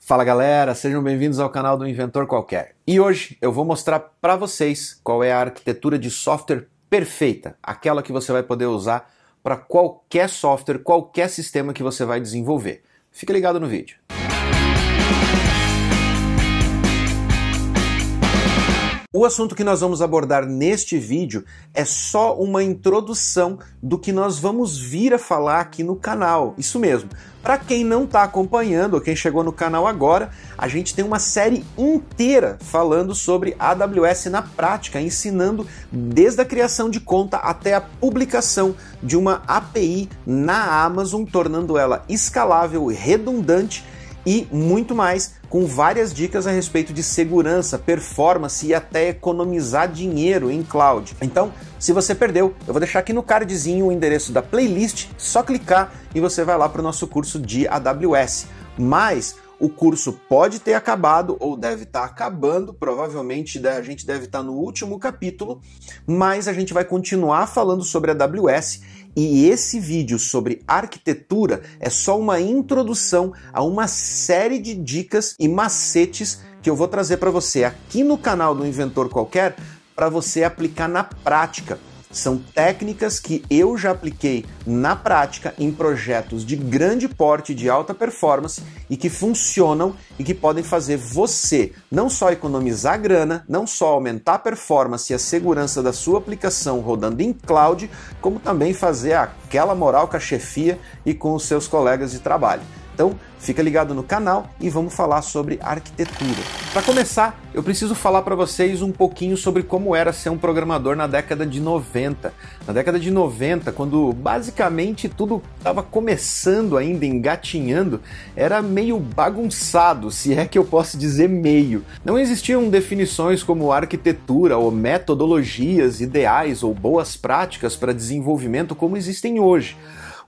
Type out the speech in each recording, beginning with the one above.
Fala galera, sejam bem-vindos ao canal do Inventor Qualquer. E hoje eu vou mostrar para vocês qual é a arquitetura de software perfeita, aquela que você vai poder usar para qualquer software, qualquer sistema que você vai desenvolver. Fica ligado no vídeo. O assunto que nós vamos abordar neste vídeo é só uma introdução do que nós vamos vir a falar aqui no canal. Isso mesmo. Para quem não está acompanhando, ou quem chegou no canal agora, a gente tem uma série inteira falando sobre AWS na prática, ensinando desde a criação de conta até a publicação de uma API na Amazon, tornando ela escalável, redundante e muito mais, com várias dicas a respeito de segurança, performance e até economizar dinheiro em cloud. Então, se você perdeu, eu vou deixar aqui no cardzinho o endereço da playlist, só clicar e você vai lá para o nosso curso de AWS. Mas o curso pode ter acabado ou deve estar acabando, provavelmente a gente deve estar no último capítulo, mas a gente vai continuar falando sobre AWS e esse vídeo sobre arquitetura é só uma introdução a uma série de dicas e macetes que eu vou trazer para você aqui no canal do Inventor Qualquer para você aplicar na prática. São técnicas que eu já apliquei na prática em projetos de grande porte, de alta performance e que funcionam e que podem fazer você não só economizar grana, não só aumentar a performance e a segurança da sua aplicação rodando em cloud, como também fazer aquela moral com a chefia e com os seus colegas de trabalho. Então, fica ligado no canal e vamos falar sobre arquitetura. Para começar, eu preciso falar para vocês um pouquinho sobre como era ser um programador na década de 90. Na década de 90, quando basicamente tudo estava começando ainda, engatinhando, era meio bagunçado, se é que eu posso dizer meio. Não existiam definições como arquitetura ou metodologias ideais ou boas práticas para desenvolvimento como existem hoje.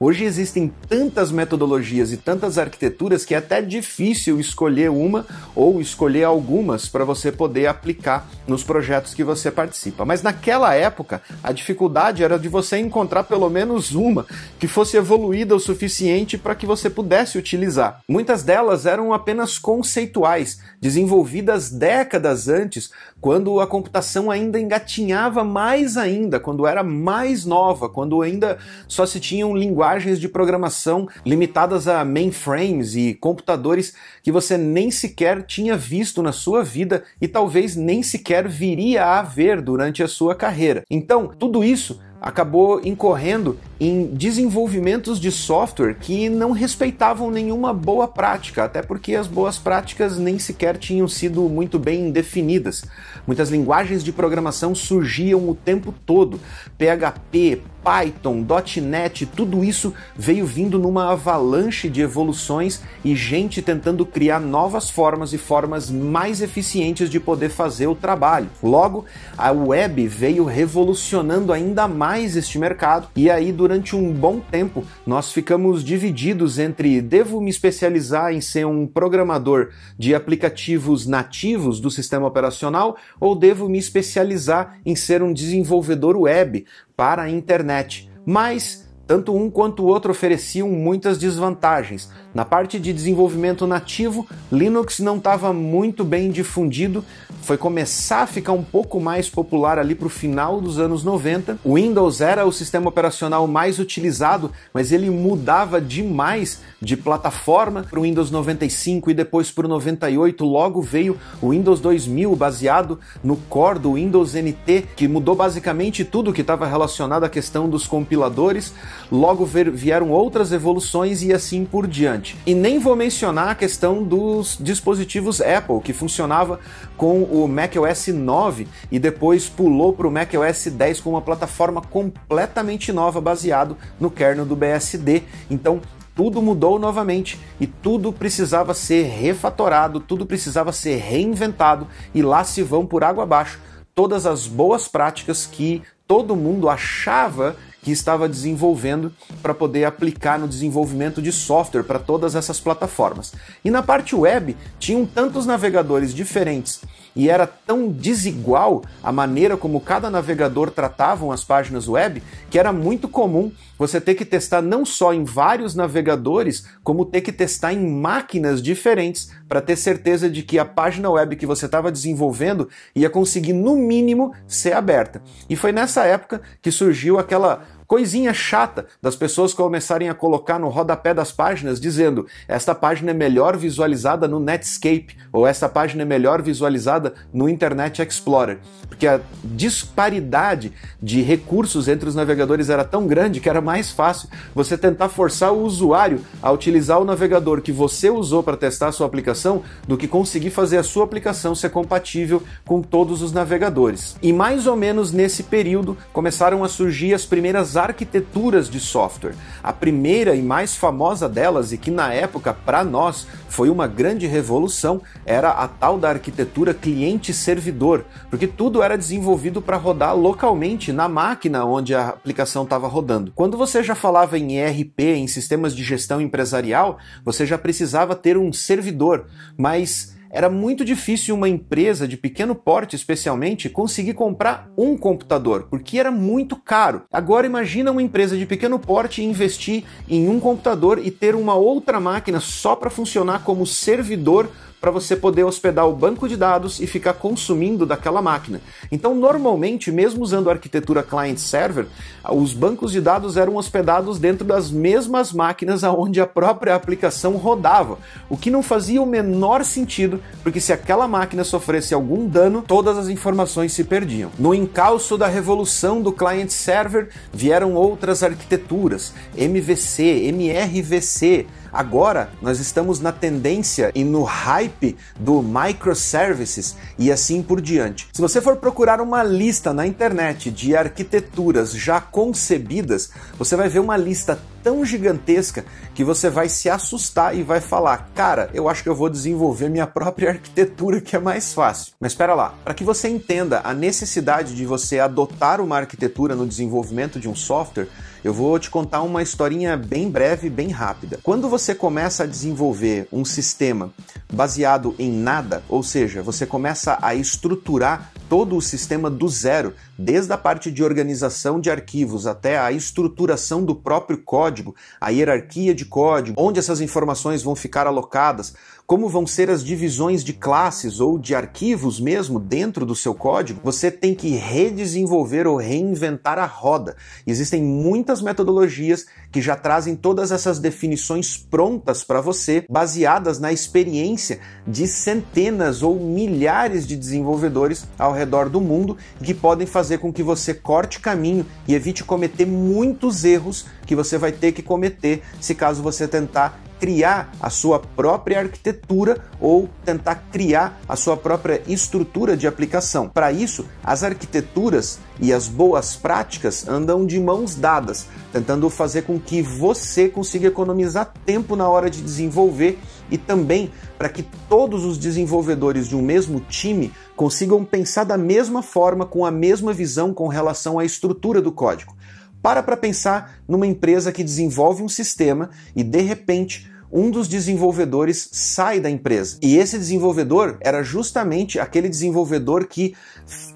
Hoje existem tantas metodologias e tantas arquiteturas que é até difícil escolher uma ou escolher algumas para você poder aplicar nos projetos que você participa. Mas naquela época, a dificuldade era de você encontrar pelo menos uma que fosse evoluída o suficiente para que você pudesse utilizar. Muitas delas eram apenas conceituais, desenvolvidas décadas antes, quando a computação ainda engatinhava mais ainda, quando era mais nova, quando ainda só se tinham linguagens de programação limitadas a mainframes e computadores que você nem sequer tinha visto na sua vida e talvez nem sequer viria a ver durante a sua carreira. Então, tudo isso acabou incorrendo em desenvolvimentos de software que não respeitavam nenhuma boa prática, até porque as boas práticas nem sequer tinham sido muito bem definidas. Muitas linguagens de programação surgiam o tempo todo, PHP, Python, .NET, tudo isso veio vindo numa avalanche de evoluções e gente tentando criar novas formas e formas mais eficientes de poder fazer o trabalho. Logo, a web veio revolucionando ainda mais este mercado e aí durante um bom tempo nós ficamos divididos entre devo me especializar em ser um programador de aplicativos nativos do sistema operacional ou devo me especializar em ser um desenvolvedor web para a internet. Mas tanto um quanto o outro ofereciam muitas desvantagens. Na parte de desenvolvimento nativo, Linux não estava muito bem difundido, foi começar a ficar um pouco mais popular ali para o final dos anos 90. O Windows era o sistema operacional mais utilizado, mas ele mudava demais de plataforma para o Windows 95 e depois para o 98. Logo veio o Windows 2000, baseado no core do Windows NT, que mudou basicamente tudo que estava relacionado à questão dos compiladores. Logo vieram outras evoluções e assim por diante. E nem vou mencionar a questão dos dispositivos Apple, que funcionava com o macOS 9 e depois pulou para o macOS 10 com uma plataforma completamente nova baseado no kernel do BSD. Então, tudo mudou novamente e tudo precisava ser refatorado, tudo precisava ser reinventado e lá se vão por água abaixo todas as boas práticas que todo mundo achava que estava desenvolvendo para poder aplicar no desenvolvimento de software para todas essas plataformas. E na parte web, tinham tantos navegadores diferentes e era tão desigual a maneira como cada navegador tratavam as páginas web, que era muito comum você ter que testar não só em vários navegadores, como ter que testar em máquinas diferentes para ter certeza de que a página web que você estava desenvolvendo ia conseguir, no mínimo, ser aberta. E foi nessa época que surgiu aquela coisinha chata das pessoas começarem a colocar no rodapé das páginas dizendo: esta página é melhor visualizada no Netscape, ou esta página é melhor visualizada no Internet Explorer. Porque a disparidade de recursos entre os navegadores era tão grande que era mais fácil você tentar forçar o usuário a utilizar o navegador que você usou para testar a sua aplicação do que conseguir fazer a sua aplicação ser compatível com todos os navegadores. E mais ou menos nesse período começaram a surgir as primeiras arquiteturas de software. A primeira e mais famosa delas, e que na época para nós foi uma grande revolução, era a tal da arquitetura cliente-servidor, porque tudo era desenvolvido para rodar localmente na máquina onde a aplicação estava rodando. Quando você já falava em ERP, em sistemas de gestão empresarial, você já precisava ter um servidor, mas era muito difícil uma empresa de pequeno porte, especialmente, conseguir comprar um computador, porque era muito caro. Agora imagina uma empresa de pequeno porte investir em um computador e ter uma outra máquina só para funcionar como servidor para você poder hospedar o banco de dados e ficar consumindo daquela máquina. Então, normalmente, mesmo usando a arquitetura client-server, os bancos de dados eram hospedados dentro das mesmas máquinas onde a própria aplicação rodava, o que não fazia o menor sentido, porque se aquela máquina sofresse algum dano, todas as informações se perdiam. No encalço da revolução do client-server, vieram outras arquiteturas, MVC, MRVC. Agora, nós estamos na tendência e no hype do microservices e assim por diante. Se você for procurar uma lista na internet de arquiteturas já concebidas, você vai ver uma lista tão gigantesca que você vai se assustar e vai falar: cara, eu acho que eu vou desenvolver minha própria arquitetura, que é mais fácil. Mas espera lá, para que você entenda a necessidade de você adotar uma arquitetura no desenvolvimento de um software, eu vou te contar uma historinha bem breve, bem rápida. Quando você começa a desenvolver um sistema baseado em nada, ou seja, você começa a estruturar todo o sistema do zero, desde a parte de organização de arquivos até a estruturação do próprio código, a hierarquia de código, onde essas informações vão ficar alocadas, como vão ser as divisões de classes ou de arquivos mesmo dentro do seu código, você tem que redesenvolver ou reinventar a roda. Existem muitas metodologias que já trazem todas essas definições prontas para você, baseadas na experiência de centenas ou milhares de desenvolvedores ao redor do mundo, e que podem fazer com que você corte caminho e evite cometer muitos erros que você vai ter que cometer se caso você tentar criar a sua própria arquitetura ou tentar criar a sua própria estrutura de aplicação. Para isso, as arquiteturas e as boas práticas andam de mãos dadas, tentando fazer com que você consiga economizar tempo na hora de desenvolver e também para que todos os desenvolvedores de um mesmo time consigam pensar da mesma forma, com a mesma visão com relação à estrutura do código. Para pensar numa empresa que desenvolve um sistema e, de repente, um dos desenvolvedores sai da empresa. E esse desenvolvedor era justamente aquele desenvolvedor que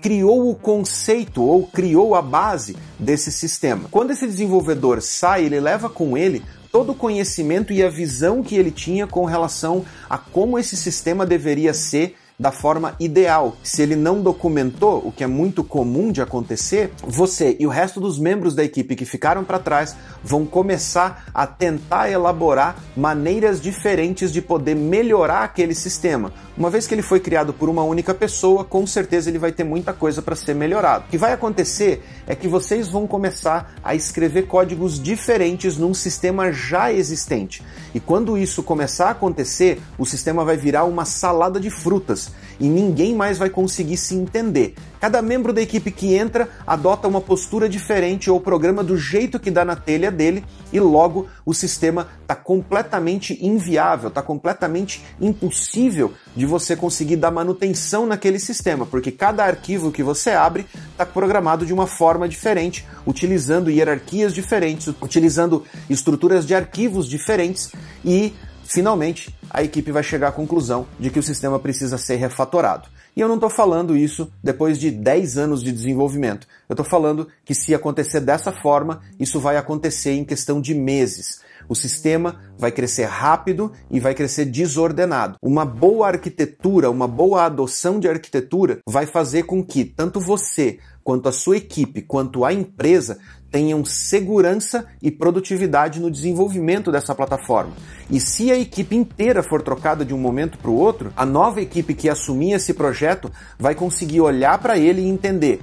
criou o conceito ou criou a base desse sistema. Quando esse desenvolvedor sai, ele leva com ele todo o conhecimento e a visão que ele tinha com relação a como esse sistema deveria ser da forma ideal. Se ele não documentou, o que é muito comum de acontecer, você e o resto dos membros da equipe que ficaram para trás vão começar a tentar elaborar maneiras diferentes de poder melhorar aquele sistema. Uma vez que ele foi criado por uma única pessoa, com certeza ele vai ter muita coisa para ser melhorado. O que vai acontecer é que vocês vão começar a escrever códigos diferentes num sistema já existente. E quando isso começar a acontecer, o sistema vai virar uma salada de frutas e ninguém mais vai conseguir se entender. Cada membro da equipe que entra adota uma postura diferente ou programa do jeito que dá na telha dele e logo o sistema está completamente inviável, está completamente impossível de você conseguir dar manutenção naquele sistema, porque cada arquivo que você abre está programado de uma forma diferente, utilizando hierarquias diferentes, utilizando estruturas de arquivos diferentes e finalmente a equipe vai chegar à conclusão de que o sistema precisa ser refatorado. E eu não estou falando isso depois de 10 anos de desenvolvimento. Eu estou falando que se acontecer dessa forma, isso vai acontecer em questão de meses. O sistema vai crescer rápido e vai crescer desordenado. Uma boa arquitetura, uma boa adoção de arquitetura vai fazer com que tanto você, quanto a sua equipe, quanto a empresa tenham segurança e produtividade no desenvolvimento dessa plataforma. E se a equipe inteira for trocada de um momento para o outro, a nova equipe que assumir esse projeto vai conseguir olhar para ele e entender: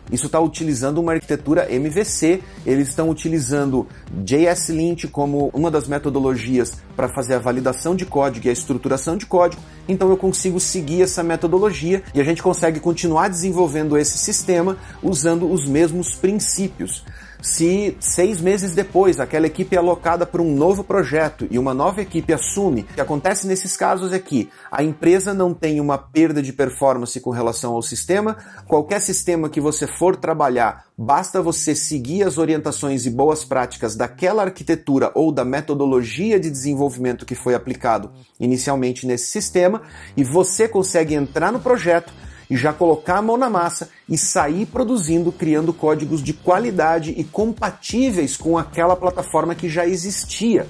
isso está utilizando uma arquitetura MVC, eles estão utilizando JSLint como uma das metodologias para fazer a validação de código e a estruturação de código, então eu consigo seguir essa metodologia e a gente consegue continuar desenvolvendo esse sistema usando os mesmos princípios. Se 6 meses depois aquela equipe é alocada para um novo projeto e uma nova equipe assume, o que acontece nesses casos é que a empresa não tem uma perda de performance com relação ao sistema. Qualquer sistema que você for trabalhar, basta você seguir as orientações e boas práticas daquela arquitetura ou da metodologia de desenvolvimento que foi aplicado inicialmente nesse sistema e você consegue entrar no projeto e já colocar a mão na massa e sair produzindo, criando códigos de qualidade e compatíveis com aquela plataforma que já existia,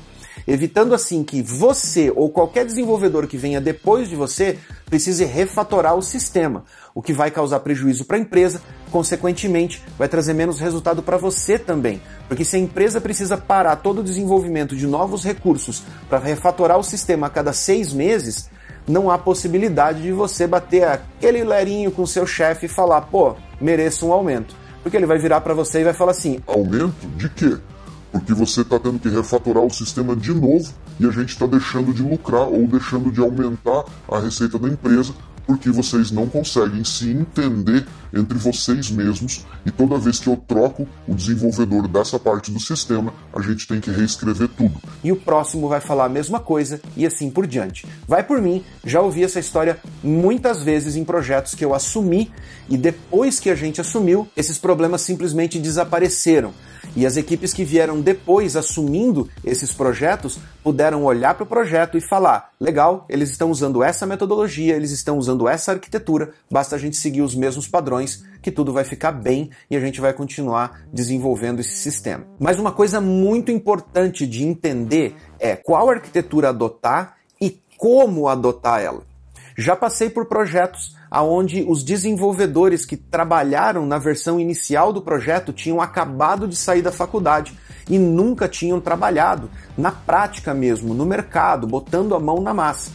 evitando assim que você ou qualquer desenvolvedor que venha depois de você precise refatorar o sistema, o que vai causar prejuízo para a empresa, consequentemente vai trazer menos resultado para você também, porque se a empresa precisa parar todo o desenvolvimento de novos recursos para refatorar o sistema a cada 6 meses, não há possibilidade de você bater aquele lerinho com seu chefe e falar: pô, mereço um aumento. Porque ele vai virar para você e vai falar assim: aumento de quê? Porque você está tendo que refatorar o sistema de novo e a gente está deixando de lucrar ou deixando de aumentar a receita da empresa porque vocês não conseguem se entender entre vocês mesmos e toda vez que eu troco o desenvolvedor dessa parte do sistema, a gente tem que reescrever tudo. E o próximo vai falar a mesma coisa e assim por diante. Vai por mim, já ouvi essa história muitas vezes em projetos que eu assumi e depois que a gente assumiu, esses problemas simplesmente desapareceram. E as equipes que vieram depois assumindo esses projetos puderam olhar para o projeto e falar: legal, eles estão usando essa metodologia, eles estão usando essa arquitetura, basta a gente seguir os mesmos padrões que tudo vai ficar bem e a gente vai continuar desenvolvendo esse sistema. Mas uma coisa muito importante de entender é qual arquitetura adotar e como adotar ela. Já passei por projetos onde os desenvolvedores que trabalharam na versão inicial do projeto tinham acabado de sair da faculdade e nunca tinham trabalhado na prática mesmo, no mercado, botando a mão na massa.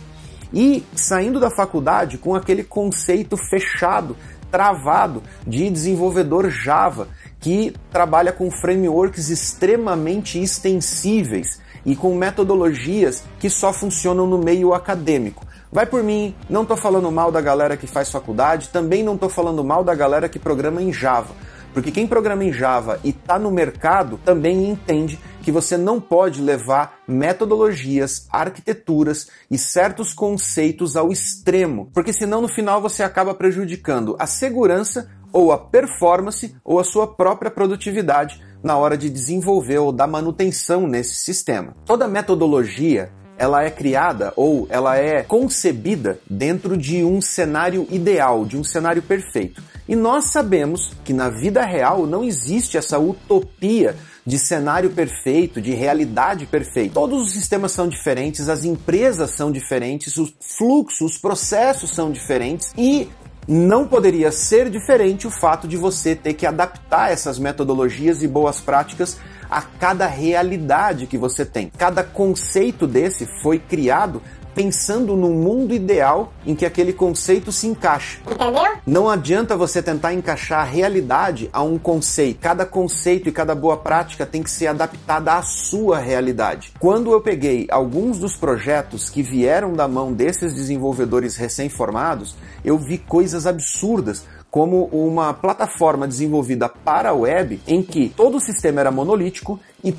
E saindo da faculdade com aquele conceito fechado, travado de desenvolvedor Java, que trabalha com frameworks extremamente extensíveis e com metodologias que só funcionam no meio acadêmico. Vai por mim, não estou falando mal da galera que faz faculdade, também não estou falando mal da galera que programa em Java. Porque quem programa em Java e está no mercado também entende que você não pode levar metodologias, arquiteturas e certos conceitos ao extremo, porque senão no final você acaba prejudicando a segurança ou a performance ou a sua própria produtividade na hora de desenvolver ou dar manutenção nesse sistema. Toda metodologia ela é criada ou ela é concebida dentro de um cenário ideal, de um cenário perfeito. E nós sabemos que na vida real não existe essa utopia de cenário perfeito, de realidade perfeita. Todos os sistemas são diferentes, as empresas são diferentes, os fluxos, os processos são diferentes e não poderia ser diferente o fato de você ter que adaptar essas metodologias e boas práticas a cada realidade que você tem. Cada conceito desse foi criado pensando no mundo ideal em que aquele conceito se encaixa. Entendeu? Não adianta você tentar encaixar a realidade a um conceito. Cada conceito e cada boa prática tem que ser adaptada à sua realidade. Quando eu peguei alguns dos projetos que vieram da mão desses desenvolvedores recém-formados, eu vi coisas absurdas, como uma plataforma desenvolvida para a web em que todo o sistema era monolítico e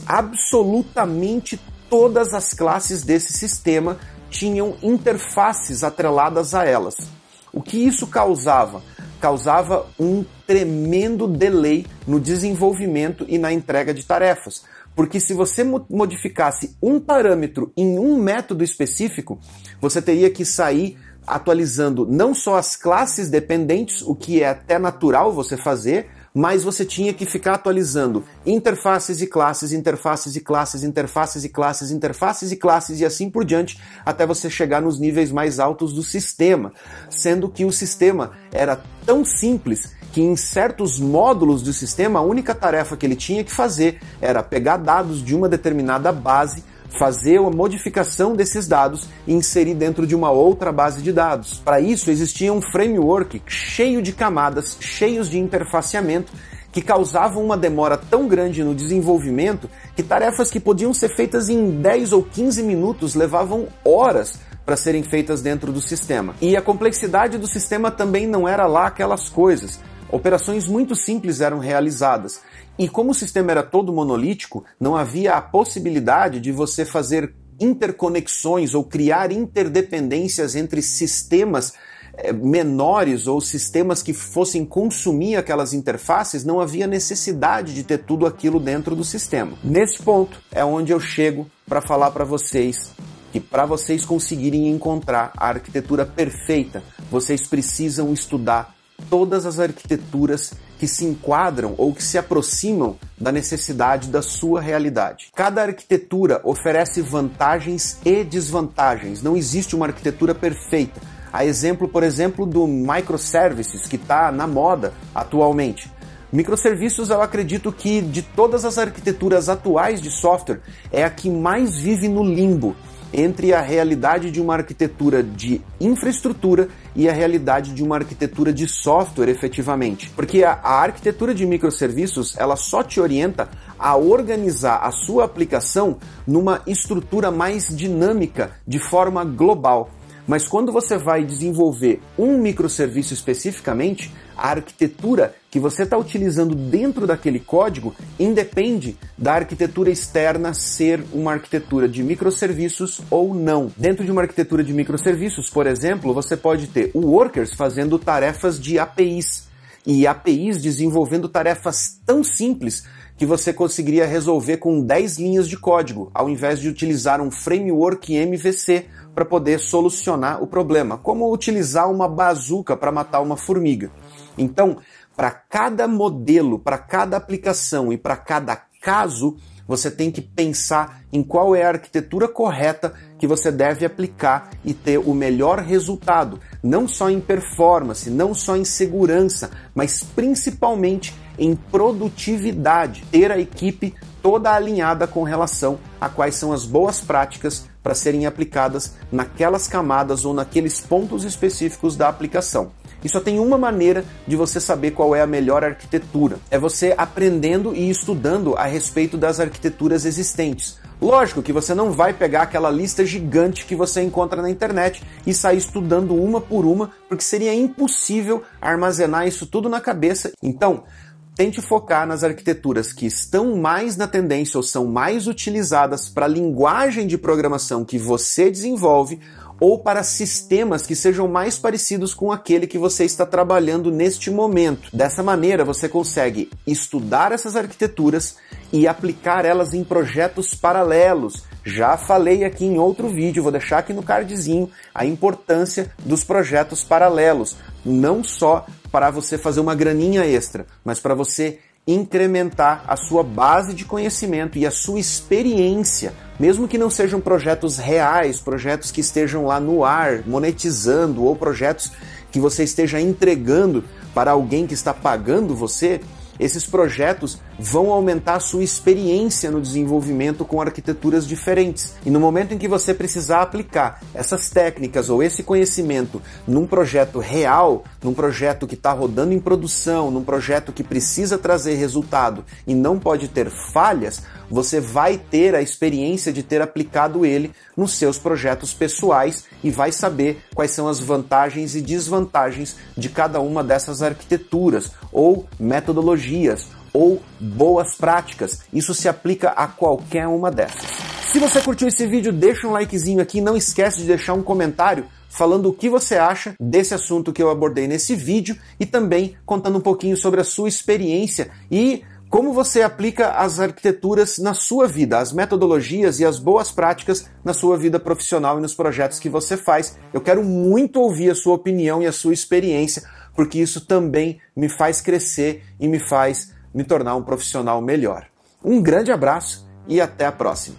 absolutamente todas as classes desse sistema tinham interfaces atreladas a elas. O que isso causava? Causava um tremendo delay no desenvolvimento e na entrega de tarefas, Porque se você modificasse um parâmetro em um método específico, você teria que sair atualizando não só as classes dependentes, o que é até natural você fazer, mas você tinha que ficar atualizando interfaces e classes, interfaces e classes, interfaces e classes, interfaces e classes e assim por diante, até você chegar nos níveis mais altos do sistema, sendo que o sistema era tão simples que em certos módulos do sistema a única tarefa que ele tinha que fazer era pegar dados de uma determinada base, fazer a modificação desses dados e inserir dentro de uma outra base de dados. Para isso existia um framework cheio de camadas, cheios de interfaceamento, que causavam uma demora tão grande no desenvolvimento que tarefas que podiam ser feitas em 10 ou 15 minutos levavam horas para serem feitas dentro do sistema. E a complexidade do sistema também não era lá aquelas coisas. Operações muito simples eram realizadas. E como o sistema era todo monolítico, não havia a possibilidade de você fazer interconexões ou criar interdependências entre sistemas menores ou sistemas que fossem consumir aquelas interfaces. Não havia necessidade de ter tudo aquilo dentro do sistema. Nesse ponto é onde eu chego para falar para vocês que para vocês conseguirem encontrar a arquitetura perfeita, vocês precisam estudar todas as arquiteturas que se enquadram ou que se aproximam da necessidade da sua realidade. Cada arquitetura oferece vantagens e desvantagens. Não existe uma arquitetura perfeita. A exemplo, por exemplo, do microservices, que está na moda atualmente. Microserviços, eu acredito que de todas as arquiteturas atuais de software, é a que mais vive no limbo entre a realidade de uma arquitetura de infraestrutura e a realidade de uma arquitetura de software efetivamente. Porque a arquitetura de microserviços, ela só te orienta a organizar a sua aplicação numa estrutura mais dinâmica, de forma global. Mas quando você vai desenvolver um microserviço especificamente, a arquitetura que você está utilizando dentro daquele código independe da arquitetura externa ser uma arquitetura de microserviços ou não. Dentro de uma arquitetura de microserviços, por exemplo, você pode ter workers fazendo tarefas de APIs e APIs desenvolvendo tarefas tão simples que você conseguiria resolver com 10 linhas de código, ao invés de utilizar um framework MVC para poder solucionar o problema, como utilizar uma bazuca para matar uma formiga. Então, para cada modelo, para cada aplicação e para cada caso, você tem que pensar em qual é a arquitetura correta que você deve aplicar e ter o melhor resultado, não só em performance, não só em segurança, mas principalmente em produtividade. Ter a equipe toda alinhada com relação a quais são as boas práticas para serem aplicadas naquelas camadas ou naqueles pontos específicos da aplicação. E só tem uma maneira de você saber qual é a melhor arquitetura. É você aprendendo e estudando a respeito das arquiteturas existentes. Lógico que você não vai pegar aquela lista gigante que você encontra na internet e sair estudando uma por uma, porque seria impossível armazenar isso tudo na cabeça. Então, tente focar nas arquiteturas que estão mais na tendência ou são mais utilizadas para a linguagem de programação que você desenvolve ou para sistemas que sejam mais parecidos com aquele que você está trabalhando neste momento. Dessa maneira, você consegue estudar essas arquiteturas e aplicar elas em projetos paralelos. Já falei aqui em outro vídeo, vou deixar aqui no cardzinho, a importância dos projetos paralelos. Não só para você fazer uma graninha extra, mas para você incrementar a sua base de conhecimento e a sua experiência, mesmo que não sejam projetos reais, projetos que estejam lá no ar, monetizando, ou projetos que você esteja entregando para alguém que está pagando você. Esses projetos vão aumentar a sua experiência no desenvolvimento com arquiteturas diferentes. E no momento em que você precisar aplicar essas técnicas ou esse conhecimento num projeto real, num projeto que está rodando em produção, num projeto que precisa trazer resultado e não pode ter falhas, você vai ter a experiência de ter aplicado ele nos seus projetos pessoais e vai saber quais são as vantagens e desvantagens de cada uma dessas arquiteturas ou metodologias ou boas práticas. Isso se aplica a qualquer uma dessas. Se você curtiu esse vídeo, deixa um likezinho aqui, não esquece de deixar um comentário falando o que você acha desse assunto que eu abordei nesse vídeo e também contando um pouquinho sobre a sua experiência e como você aplica as arquiteturas na sua vida, as metodologias e as boas práticas na sua vida profissional e nos projetos que você faz. Eu quero muito ouvir a sua opinião e a sua experiência, porque isso também me faz crescer e me faz me tornar um profissional melhor. Um grande abraço e até a próxima!